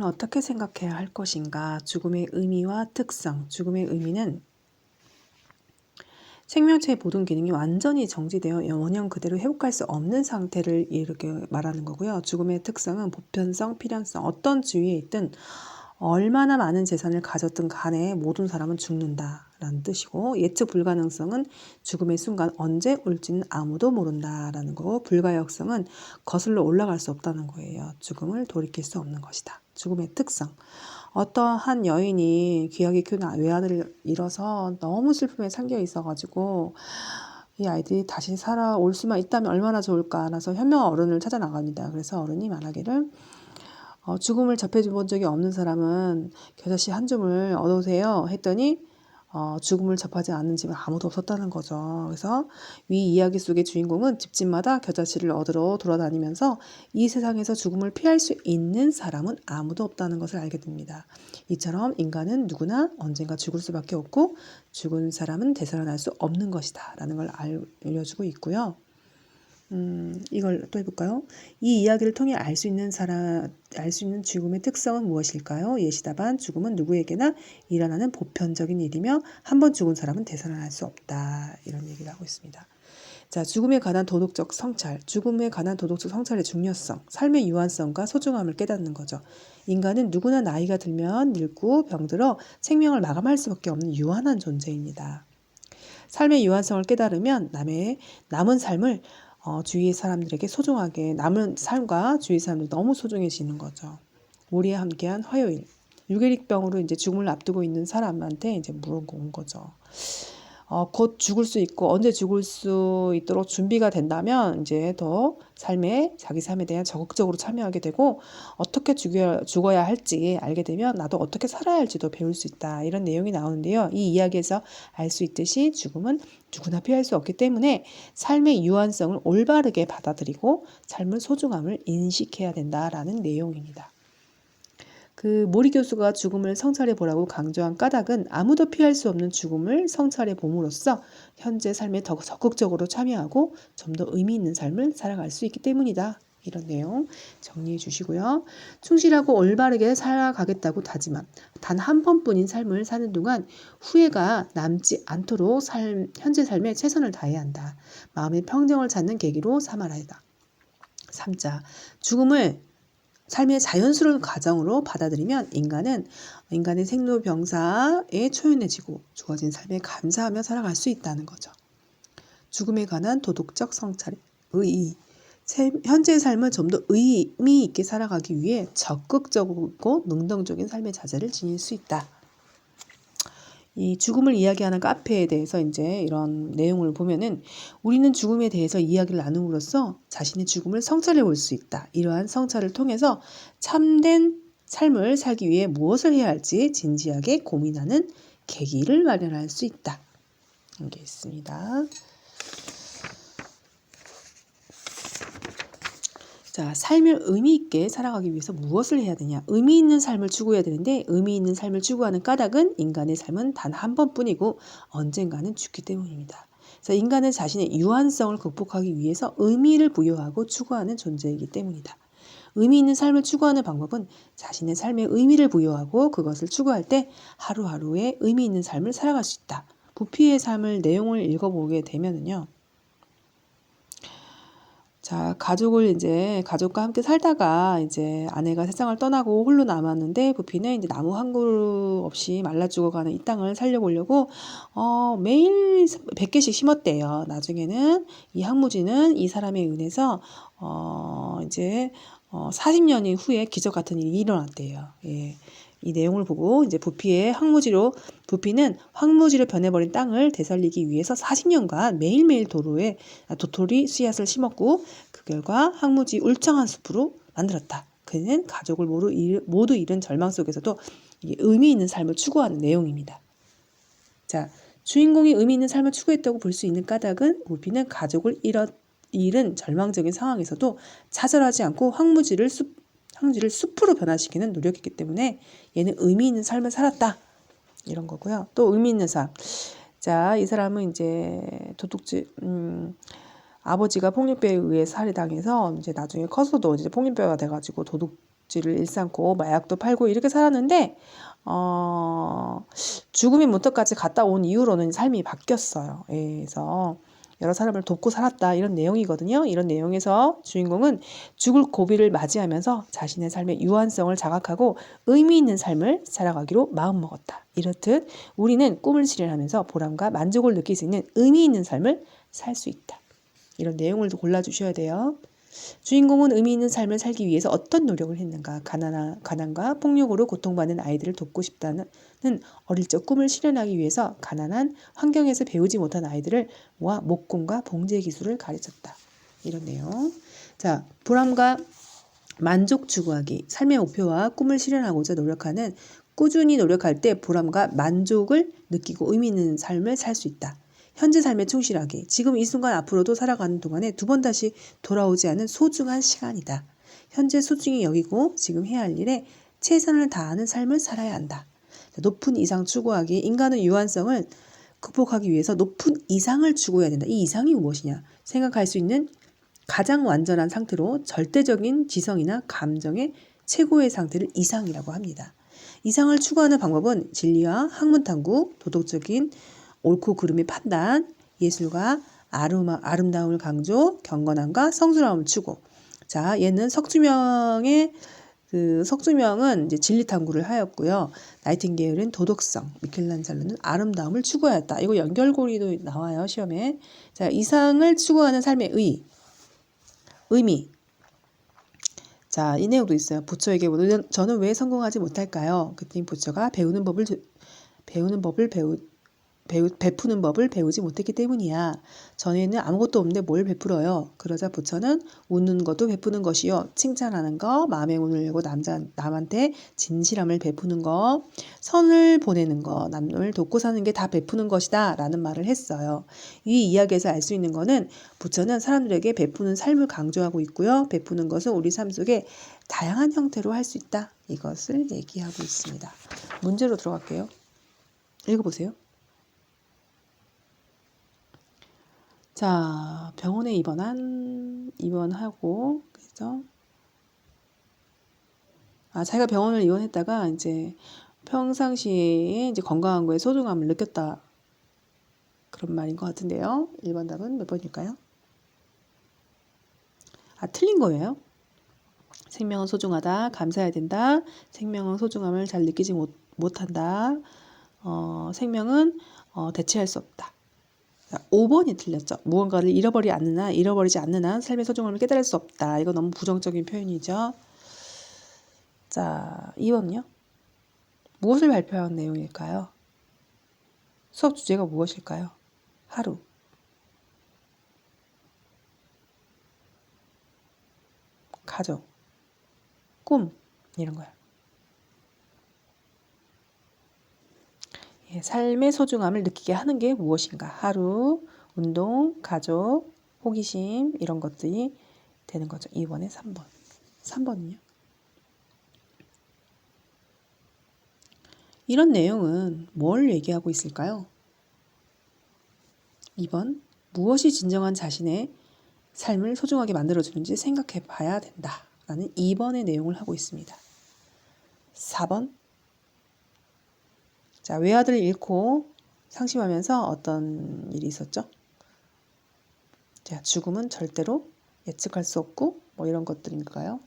어떻게 생각해야 할 것인가? 죽음의 의미와 특성. 죽음의 의미는 생명체의 모든 기능이 완전히 정지되어 원형 그대로 회복할 수 없는 상태를 이렇게 말하는 거고요. 죽음의 특성은 보편성, 필연성. 어떤 주위에 있든 얼마나 많은 재산을 가졌든 간에 모든 사람은 죽는다라는 뜻이고, 예측 불가능성은 죽음의 순간 언제 올지는 아무도 모른다라는 거고, 불가역성은 거슬러 올라갈 수 없다는 거예요. 죽음을 돌이킬 수 없는 것이다. 죽음의 특성. 어떠한 여인이 귀하게 키운 외아들을 잃어서 너무 슬픔에 잠겨 있어가지고 이 아이들이 다시 살아올 수만 있다면 얼마나 좋을까 라서 현명한 어른을 찾아 나갑니다. 그래서 어른이 말하기를 죽음을 접해본 적이 없는 사람은 겨자씨 한 줌을 얻으세요 했더니 죽음을 접하지 않는 집은 아무도 없었다는 거죠. 그래서 위 이야기 속의 주인공은 집집마다 겨자씨를 얻으러 돌아다니면서 이 세상에서 죽음을 피할 수 있는 사람은 아무도 없다는 것을 알게 됩니다. 이처럼 인간은 누구나 언젠가 죽을 수밖에 없고 죽은 사람은 되살아날 수 없는 것이다 라는 걸 알려주고 있고요. 이걸 또 해볼까요? 이 이야기를 통해 알 수 있는 죽음의 특성은 무엇일까요? 예시답안 죽음은 누구에게나 일어나는 보편적인 일이며 한 번 죽은 사람은 되살아날 수 없다. 이런 얘기를 하고 있습니다. 자, 죽음에 관한 도덕적 성찰. 죽음에 관한 도덕적 성찰의 중요성, 삶의 유한성과 소중함을 깨닫는 거죠. 인간은 누구나 나이가 들면 늙고 병들어 생명을 마감할 수밖에 없는 유한한 존재입니다. 삶의 유한성을 깨달으면 남은 삶을 주위의 사람들에게 소중하게, 남은 삶과 주위 사람들이 너무 소중해지는 거죠. 우리에 함께한 화요일. 유계릭병으로 이제 죽음을 앞두고 있는 사람한테 이제 물어본 거죠. 곧 죽을 수 있고 언제 죽을 수 있도록 준비가 된다면 이제 더 자기 삶에 대한 적극적으로 참여하게 되고, 어떻게 죽어야 할지 알게 되면 나도 어떻게 살아야 할지도 배울 수 있다. 이런 내용이 나오는데요. 이 이야기에서 알 수 있듯이 죽음은 누구나 피할 수 없기 때문에 삶의 유한성을 올바르게 받아들이고 삶의 소중함을 인식해야 된다라는 내용입니다. 모리 교수가 죽음을 성찰해 보라고 강조한 까닭은 아무도 피할 수 없는 죽음을 성찰해 봄으로써 현재 삶에 더 적극적으로 참여하고 좀 더 의미 있는 삶을 살아갈 수 있기 때문이다. 이런 내용 정리해 주시고요. 충실하고 올바르게 살아가겠다고 다짐한 단 한 번뿐인 삶을 사는 동안 후회가 남지 않도록 현재 삶에 최선을 다해야 한다. 마음의 평정을 찾는 계기로 삼아라 한다. 3자, 죽음을 삶의 자연스러운 과정으로 받아들이면 인간의 생로병사에 초연해지고 주어진 삶에 감사하며 살아갈 수 있다는 거죠. 죽음에 관한 도덕적 성찰의 의의. 현재의 삶을 좀 더 의미 있게 살아가기 위해 적극적이고 능동적인 삶의 자세를 지닐 수 있다. 이 죽음을 이야기하는 카페에 대해서 이제 이런 내용을 보면은 우리는 죽음에 대해서 이야기를 나눔으로써 자신의 죽음을 성찰해 볼 수 있다. 이러한 성찰을 통해서 참된 삶을 살기 위해 무엇을 해야 할지 진지하게 고민하는 계기를 마련할 수 있다. 이런 게 있습니다. 자, 삶을 의미 있게 살아가기 위해서 무엇을 해야 되냐? 의미 있는 삶을 추구해야 되는데 의미 있는 삶을 추구하는 까닭은 인간의 삶은 단 한 번뿐이고 언젠가는 죽기 때문입니다. 그래서 인간은 자신의 유한성을 극복하기 위해서 의미를 부여하고 추구하는 존재이기 때문이다. 의미 있는 삶을 추구하는 방법은 자신의 삶에 의미를 부여하고 그것을 추구할 때 하루하루의 의미 있는 삶을 살아갈 수 있다. 부피의 삶을 내용을 읽어보게 되면은요. 자, 가족과 함께 살다가 이제 아내가 세상을 떠나고 홀로 남았는데 부피는 이제 나무 한 그루 없이 말라 죽어가는 이 땅을 살려보려고 매일 100개씩 심었대요. 나중에는 이 항무지는 이 사람에 의해서 이제 40년이 후에 기적 같은 일이 일어났대요. 예. 이 내용을 보고 이제 부피는 황무지로 변해버린 땅을 되살리기 위해서 40년간 매일매일 도토리 씨앗을 심었고 그 결과 황무지 울창한 숲으로 만들었다. 그는 가족을 모두 잃은 절망 속에서도 의미 있는 삶을 추구하는 내용입니다. 자, 주인공이 의미 있는 삶을 추구했다고 볼 수 있는 까닭은 부피는 가족을 잃은 절망적인 상황에서도 차절하지 않고 황무지를 숲으로 변화시키는 노력했기 때문에 얘는 의미 있는 삶을 살았다. 이런 거고요. 또 의미 있는 삶. 자, 이 사람은 이제 아버지가 폭력배에 의해 살해당해서 이제 나중에 커서도 이제 폭력배가 돼가지고 죄를 일삼고 마약도 팔고 이렇게 살았는데 죽음의 문턱까지 갔다 온 이후로는 삶이 바뀌었어요. 예, 그래서 여러 사람을 돕고 살았다 이런 내용이거든요. 이런 내용에서 주인공은 죽을 고비를 맞이하면서 자신의 삶의 유한성을 자각하고 의미 있는 삶을 살아가기로 마음먹었다. 이렇듯 우리는 꿈을 실현하면서 보람과 만족을 느낄 수 있는 의미 있는 삶을 살 수 있다. 이런 내용을 골라주셔야 돼요. 주인공은 의미 있는 삶을 살기 위해서 어떤 노력을 했는가? 가난과 폭력으로 고통받는 아이들을 돕고 싶다는 어릴 적 꿈을 실현하기 위해서 가난한 환경에서 배우지 못한 아이들을 모아 목공과 봉제 기술을 가르쳤다. 이런 내용. 자, 보람과 만족 추구하기. 삶의 목표와 꿈을 실현하고자 노력하는 꾸준히 노력할 때 보람과 만족을 느끼고 의미 있는 삶을 살 수 있다. 현재 삶에 충실하기. 지금 이 순간 앞으로도 살아가는 동안에 두 번 다시 돌아오지 않은 소중한 시간이다. 현재 소중히 여기고 지금 해야 할 일에 최선을 다하는 삶을 살아야 한다. 높은 이상 추구하기. 인간의 유한성을 극복하기 위해서 높은 이상을 추구해야 된다. 이 이상이 무엇이냐? 생각할 수 있는 가장 완전한 상태로 절대적인 지성이나 감정의 최고의 상태를 이상이라고 합니다. 이상을 추구하는 방법은 진리와 학문 탐구, 도덕적인 옳고 그름의 판단, 예술과 아름다움을 강조, 경건함과 성스러움을 추구. 자, 얘는 석주명은 이제 진리 탐구를 하였고요. 나이팅게일은 도덕성, 미켈란젤로는 아름다움을 추구하였다. 이거 연결고리도 나와요, 시험에. 자, 이상을 추구하는 삶의 의미. 자, 이 내용도 있어요. 부처에게 저는 왜 성공하지 못할까요? 그랬더니 부처가 베푸는 법을 배우지 못했기 때문이야. 전에는 아무것도 없는데 뭘 베풀어요? 그러자 부처는 웃는 것도 베푸는 것이요. 칭찬하는 거, 마음의 문을 열고 남한테 진실함을 베푸는 거, 선을 보내는 거, 남을 돕고 사는 게 다 베푸는 것이다 라는 말을 했어요. 이 이야기에서 알 수 있는 거는 부처는 사람들에게 베푸는 삶을 강조하고 있고요. 베푸는 것은 우리 삶 속에 다양한 형태로 할 수 있다. 이것을 얘기하고 있습니다. 문제로 들어갈게요. 읽어보세요. 자, 병원에 입원하고, 그죠? 자기가 병원을 입원했다가 이제 평상시에 이제 건강한 거에 소중함을 느꼈다. 그런 말인 것 같은데요. 1번 답은 몇 번일까요? 틀린 거예요. 생명은 소중하다. 감사해야 된다. 생명은 소중함을 잘 느끼지 못한다. 생명은 대체할 수 없다. 5번이 틀렸죠. 무언가를 잃어버리지 않는 한 삶의 소중함을 깨달을 수 없다. 이거 너무 부정적인 표현이죠. 자, 2번은요. 무엇을 발표한 내용일까요? 수업 주제가 무엇일까요? 하루. 가족. 꿈. 이런 거예요. 삶의 소중함을 느끼게 하는 게 무엇인가? 하루, 운동, 가족, 호기심 이런 것들이 되는 거죠. 2번에 3번. 3번은요? 이런 내용은 뭘 얘기하고 있을까요? 2번. 무엇이 진정한 자신의 삶을 소중하게 만들어주는지 생각해 봐야 된다. 라는 2번의 내용을 하고 있습니다. 4번. 자, 외아들을 잃고 상심하면서 어떤 일이 있었죠? 자, 죽음은 절대로 예측할 수 없고 뭐 이런 것들인가요?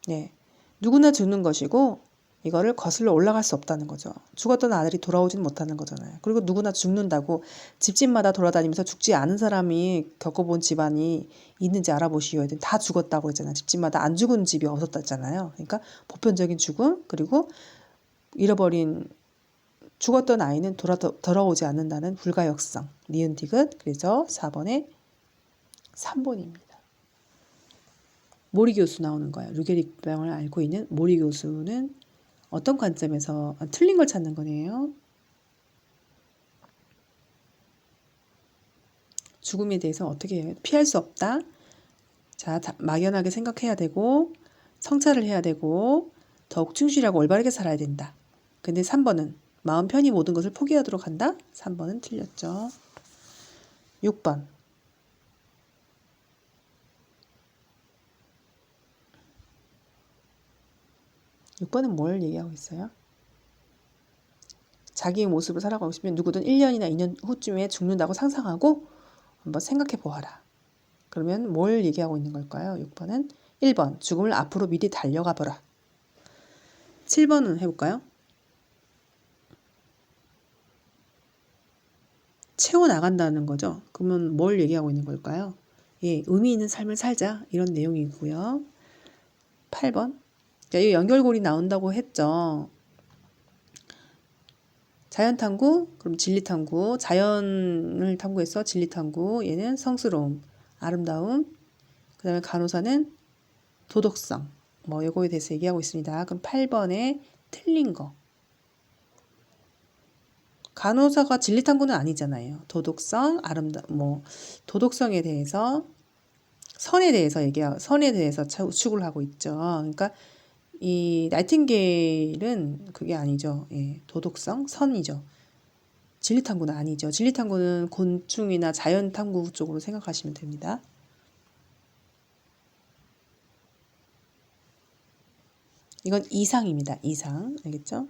네, 누구나 죽는 것이고 이거를 거슬러 올라갈 수 없다는 거죠. 죽었던 아들이 돌아오지는 못하는 거잖아요. 그리고 누구나 죽는다고 집집마다 돌아다니면서 죽지 않은 사람이 겪어본 집안이 있는지 알아보시오. 다 죽었다고 했잖아요. 집집마다 안 죽은 집이 없었다잖아요. 그러니까 보편적인 죽음 그리고 죽었던 아이는 돌아오지 않는다는 불가역성. 니은 디귿. 그래서 4번에 3번입니다. 모리 교수 나오는 거예요. 루게릭병을 앓고 있는 모리 교수는 어떤 관점에서 틀린 걸 찾는 거네요. 죽음에 대해서 어떻게 해요? 피할 수 없다. 자, 막연하게 생각해야 되고 성찰을 해야 되고 더욱 충실하고 올바르게 살아야 된다. 근데 3번은 마음 편히 모든 것을 포기하도록 한다. 3번은 틀렸죠. 6번. 6번은 뭘 얘기하고 있어요? 자기의 모습을 살아가고 싶으면 누구든 1년이나 2년 후쯤에 죽는다고 상상하고 한번 생각해 보아라. 그러면 뭘 얘기하고 있는 걸까요? 6번은 1번 죽음을 앞으로 미리 달려가 보라. 7번은 해볼까요? 채워나간다는 거죠. 그러면 뭘 얘기하고 있는 걸까요? 예, 의미 있는 삶을 살자 이런 내용이고요. 8번. 자, 이 연결고리 나온다고 했죠. 자연탐구, 그럼 진리탐구. 자연을 탐구해서 진리탐구. 얘는 성스러움, 아름다움. 그 다음에 간호사는 도덕성. 뭐 요거에 대해서 얘기하고 있습니다. 그럼 8번에 틀린 거. 간호사가 진리탐구는 아니잖아요. 도덕성, 도덕성에 대해서 선에 대해서 추구를 하고 있죠. 그러니까 이 나이팅게일은 그게 아니죠. 예, 도덕성, 선이죠. 진리탐구는 아니죠. 진리탐구는 곤충이나 자연탐구 쪽으로 생각하시면 됩니다. 이건 이상입니다. 이상. 알겠죠?